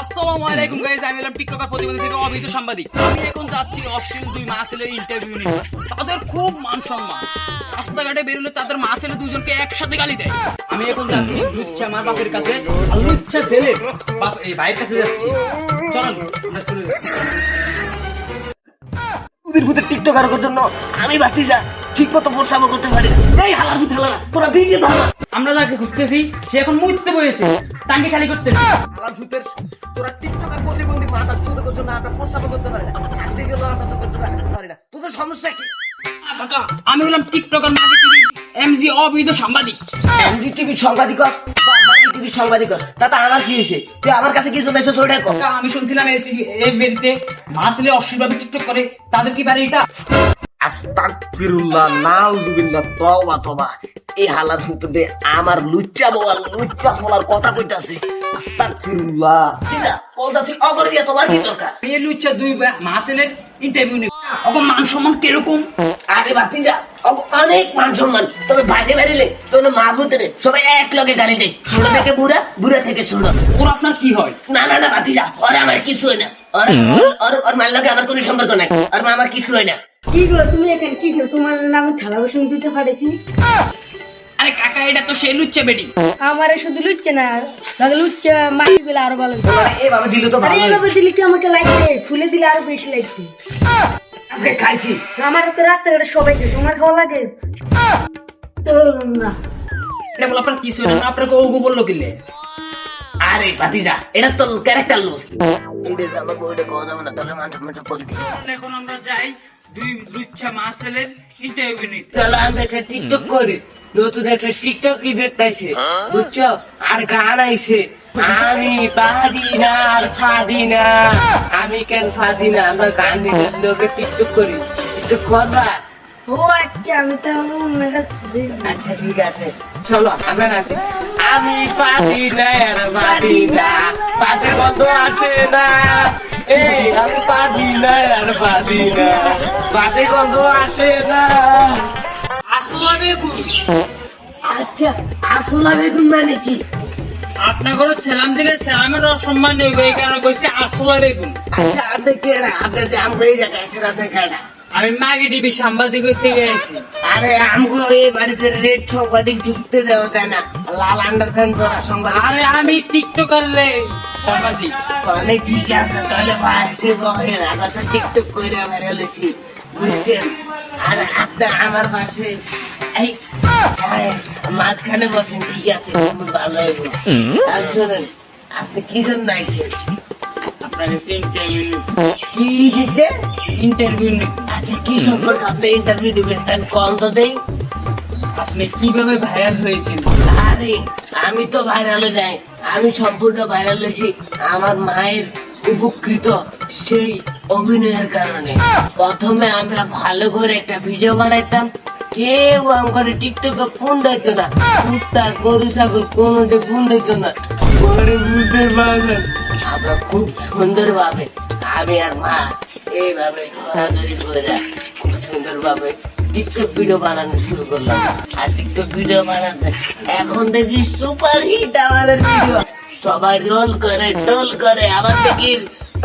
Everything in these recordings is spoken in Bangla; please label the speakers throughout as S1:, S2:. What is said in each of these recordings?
S1: আসসালামু আলাইকুম গাইস, আমি হলাম টিকটকার প্রতিবাদী থেকে অবৈধ সাংবাদিক। আমি এখন যাচ্ছি অশ্লীল দুই মা ছেলের ইন্টারভিউ নিতে। তাদের খুব মান সম্মান, রাস্তাঘাটে বেরোলে তাদের মা ছেলে দুজনকে একসাথে গালি দেয়। আমি এখন যাচ্ছি লুচ্ছা আমার বাপের কাছে, আর লুচ্ছা ছেলে এই ভাইয়ের কাছে যাচ্ছি। চলুন আমরা চলে যাচ্ছি।
S2: টিকটকার জন্য আমি বাতি যা ঠিক মতো প্রস্তাব করতে পারি না। এই হালার ভূত হালারা, তোরা ভিডিও ধর।
S1: আমরা যাকে খুঁজতেছি সে এখন মুইতে বসেছে, টাঙ্কি খালি করতে।
S2: হালার ভূতের তোরা টিকটকার প্রতিবন্ধী মাথা চোদার জন্য আমরা প্রস্তাব করতে পারি না। একদিকে গেল আমরা তো করতে পারি না। তোদের সমস্যা কি?
S1: কাকা, আমি হলাম টিকটকার মাঝে টিভি এমজি অবৈধ সাংবাদিক।
S2: এমজি টিভির সাংবাদিক বা মাঝি টিভির সাংবাদিক, তাতে আমার কি হয়েছে? তুই আমার কাছে কি জন্য এসে ওটা কর।
S1: কাকা, আমি শুনছিলাম এই বাড়িতে মা ছেলে অশ্লীলভাবে টিকটক করে, তাদের কি বাড়ি এটা?
S2: আস্তাগফিরুল্লাহ, নাউযুবিল্লাহ, তওবা তওবা। এই হালার ভূততে আমার লুচ্চা বল লুচ্চা বলার কথা কইতাছে। আস্তাগফিরুল্লাহ। ঠিক আছে, বলতাছি অগর দিয়া তোমার কি দরকার?
S1: এই লুচ্ছা দুই মা ছেলের ইন্টারভিউ নেব, ওকে মান সম্মান কিরকম?
S2: আরে ভাতিজা, অনেক মান সম্মান। তবে বাইরে বেরিলে তোর মা ভূতরে সবাই এক লগে গালি দেয়। ছোট থেকে বুড়া, বুড়া থেকে ছোট।
S1: ওর আপনার কি হয়?
S2: না না না ভাতিজা, ওর আমার কিছু হয় না। ওর মার লগে আমার কোনো সম্পর্ক নাই। ওর মা আমার কিছু হয় না।
S3: কি গো তুমি এখানে কি করো? তোমার নামে থালা বাসন দিতে পারেছি।
S1: আরে কাকা, এটা তো সেই লুচ্চা বেটি।
S3: আমারে শুধু লুচ্ছে না, তাহলে লুচ্ছে মাটি দিলে আরো ভালো হতো।
S2: এভাবে দিলে তো
S3: আরে
S2: ভালো হয়।
S3: এইভাবে দিলে কি আমাকে লাগবে? ফুলে দিলে আরো বেশি লাগবে।
S2: আজকে খাইছি।
S3: আমার তো রাস্তাঘাটে সবাই খায়, তোমার খাওয়া লাগে না?
S1: এটা বল আপনার কিছু না, আপনাকে ওগো বললো কিলে?
S2: আরে ভাতিজা, এটা তো ক্যারেক্টার লস। এটা আমার বইটা কথা যাবে না, তাহলে মানুষ মানুষ করে দিই।
S1: এখন আমরা যাই দুই লুচ্ছা মা ছেলের ইন্টারভিউ নিতে।
S2: চলো আমরা একটা টিকটক করি। নতুন একটা টিকটক ইভেন্ট আইছে, বুঝছো? আর গান আইছে, আমি পারি না আর ফাদি না, আমি কেন ফাদি না। আমরা গান নিয়ে লোকে টিকটক করি। টিকটক করবা?
S3: ও আচ্ছা, আমি তাহলে অন্যটা খুঁজে নিই।
S2: আচ্ছা ঠিক আছে, চলো আমরা নাচি। আমি পারি না আর পারি না, পাশে বন্ধ আছে না। এই আমি পারি না আর পারি না, পাশে বন্ধ আছে না।
S1: আসসালামু আলাইকুম।
S2: আচ্ছা, আসলে বেগুন মানে কি?
S1: আপনার ঘরে সালাম দিলে সালামের অসম্মান নেই, এই কারণে কইছি আসসালামু আলাইকুম।
S2: আচ্ছা, আপনি কে না? আপনি যে আমরা এই জায়গায় এসে আপনি কেনা?
S1: আমি মাগে টিভি সাংবাদিক থেকে এসেছি।
S2: আরে আমগুলো এই বাড়িতে রেড সাংবাদিক ঢুকতে দেওয়া যায় না, লাল আন্ডারপ্যান্ট করা সাংবাদিক।
S1: আরে আমি টিকটকার সাংবাদিক।
S2: তাহলে ঠিক আছে, তাহলে ভাই সে বহেন আমরা তো টিকটক করে বেরোলেছি, বুঝছেন? আর আপনি আমার পাশে এই মাঝখানে বসেন, ঠিক আছে? খুব ভালো হইব। আর শোনেন, আপনি কি জন্য আইছেন?
S1: আপনার ইন্টারভিউ
S2: কি দিতে?
S1: ইন্টারভিউ
S2: আচ্ছা, কি সম্পর্কে আপনি ইন্টারভিউ দিবেন? তাহলে কল তো দেই।
S1: আপনি কিভাবে ভাইরাল হয়েছেন?
S2: আরে আমি তো ভাইরালে যাই, আমি সম্পূর্ণ ভাইরাল হয়েছি আমার মায়ের উপকৃত সেই অভিনয়ের কারণে। প্রথমে আমরা ভালো করে একটা ভিডিও বানাইতাম, কেউ আমার টিকটকে ফোন দিত না, কুত্তা গরু ছাগল কোনোটা ফোন দিত না। পরে বুঝতে পারলেন, আমরা খুব সুন্দর ভাবে আমি আর মা এইভাবে ধরাধরি করে খুব সুন্দর ভাবে টিকটক ভিডিও বানানো শুরু করলাম। আর টিকটক ভিডিও বানাতে এখন দেখি সুপার হিট আমাদের ভিডিও। সবাই রোল করে টোল করে, আবার দেখি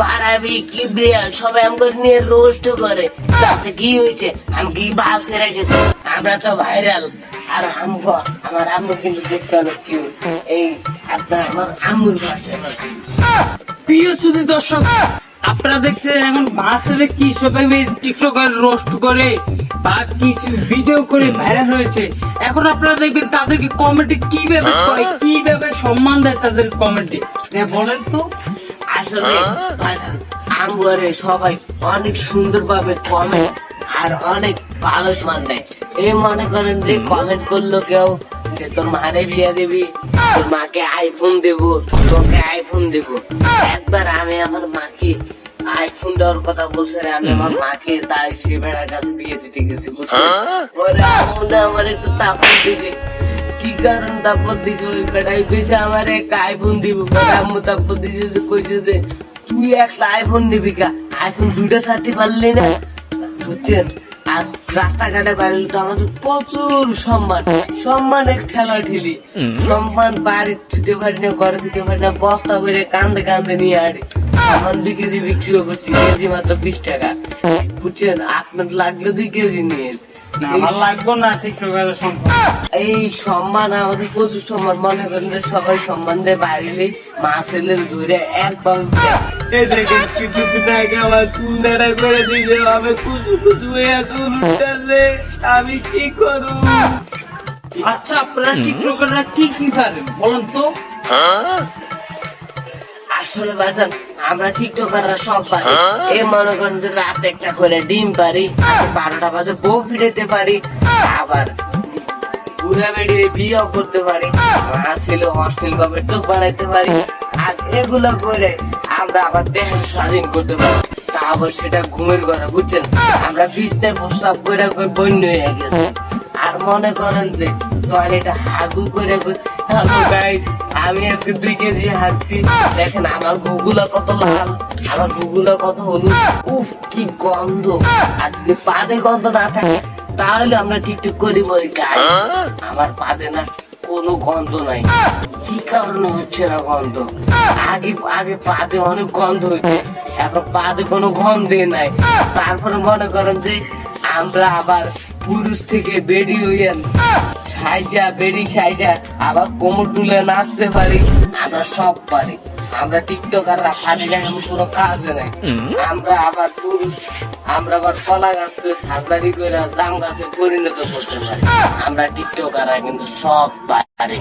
S2: পারাবি কি বিয়াল সবাই আমাদের নিয়ে রোস্ট করে। তাতে কি হয়েছে? আমি কি বাল ছেড়ে গেছি, আমরা তো ভাইরাল। আর আমগো আমার আম্মু কিন্তু দেখতে অনেক কিউট। এই আপনার আমার আম্মুর পাশে
S1: প্রিয় সুধী দর্শক, আপনারা দেখছেন এখন মা ছেলে কি সবাই টিকটকার রোস্ট করে বা কিছু ভিডিও করে ভাইরাল হয়েছে। এখন আপনারা দেখবেন তাদেরকে কমেন্টে কিভাবে করে, কিভাবে সম্মান দেয় তাদের কমেন্টে। বলেন তো।
S2: আসলে আমগরে সবাই অনেক সুন্দর ভাবে কমেন্ট আর অনেক ভালো সম্মান দেয়। এই মনে করেন যে কমেন্ট করলো কেউ যে তোর মারে বিয়ে দিবি, তোর মাকে আইফোন দেবো, তোকে আইফোন দেবো। একবার আমি আমার মাকে আইফোন দেওয়ার কথা বলছে, আমি আমার মাকে তাই সে বেড়ার কাছে বিয়ে দিতে গেছি, বুঝছো? পরে আমুনা আমার একটু তাপন দিছে। কি কারণ তাপন দিছে? ওই বেড়াই কইছে আমার একটা আইফোন দিব। পরে আম্মু তাপন দিছে যে কইছে যে তুই একটা আইফোন নিবি কা, আইফোন দুইটা সাথে পারলি না, বুঝছেন? আর রাস্তাঘাটে বাইরে তো আমাদের প্রচুর সম্মানের ঠেলা ঠেলি, সম্মান বাড়ি ছুতে পারি না, ঘরে ছুতে পারি না, বস্তা করে কান্দে কান্দে নিয়ে আড়ি সম্মান 2 কেজি বিক্রিও করছি, কেজি মাত্র 20 টাকা, বুঝছেন? আপনার লাগলে 2 কেজি নিয়ে।
S4: আমার লাগবো না টিকটকারের সম্পর্ক।
S2: এই সম্মান আমাদের প্রচুর সম্মান, মনে করেন যে সবাই সম্মান দিয়ে বাড়িলে মা ছেলে ধরে একদম এই দেখেন কিছুদিন আগে আমার চুল নেড়া করে দিলে আমি কুচু কুচু হয়ে চুল উঠতেছে, আমি কি করব?
S1: আচ্ছা আপনারা টিকটকাররা কি কি পারেন বলেন তো?
S2: আসলে বাজান আমরা টিকটকাররা সব পারি। এই মনে করেন যে রাত 1টা করে ডিম পারি, 12টা বাজে বউ ফিরেতে পারি, আবার বুড়া বেড়িয়ে বিয়েও করতে পারি, মা ছেলে হস্টেল ভাবে তো বানাইতে পারি, আর এগুলো করে আমরা আবার দেহ স্বাধীন করতে পারি। তা আবার সেটা ঘুমের ঘরে, বুঝছেন? আমরা বিছনায় প্রস্রাব করে বন্য হয়ে গেছি। আর মনে করেন যে টয়লেটে হাগু করে, হ্যালো গাইস আমি আজকে 2 কেজি হাঁটছি, দেখেন আমার গুগুলা কত লাল, আমার গুগুলা কত হলুদ, উফ কি গন্ধ। আর যদি পাদে গন্ধ না থাকে তাহলে আমরা টিকটক করি বলি গাইস আমার পাদে না কোনো গন্ধ নাই। কি কারণে হচ্ছে না গন্ধ? আগে আগে পাদে অনেক গন্ধ হচ্ছে, এখন পাদে কোনো গন্ধে নাই। তারপরে মনে করেন যে আমরা আবার পুরুষ থেকে বেডি হইয়া বেডি সাইজা আবার কোমর তুলে নাচতে পারি, আমরা সব পারি। আমরা টিকটকাররা হাতে এমন কোনো কাজ নাই। আমরা আবার পুরুষ, আমরা আবার কলা গাছে সার্জারি করে জাম গাছে পরিণত করতে পারি। আমরা টিকটকাররা কিন্তু সব পারি।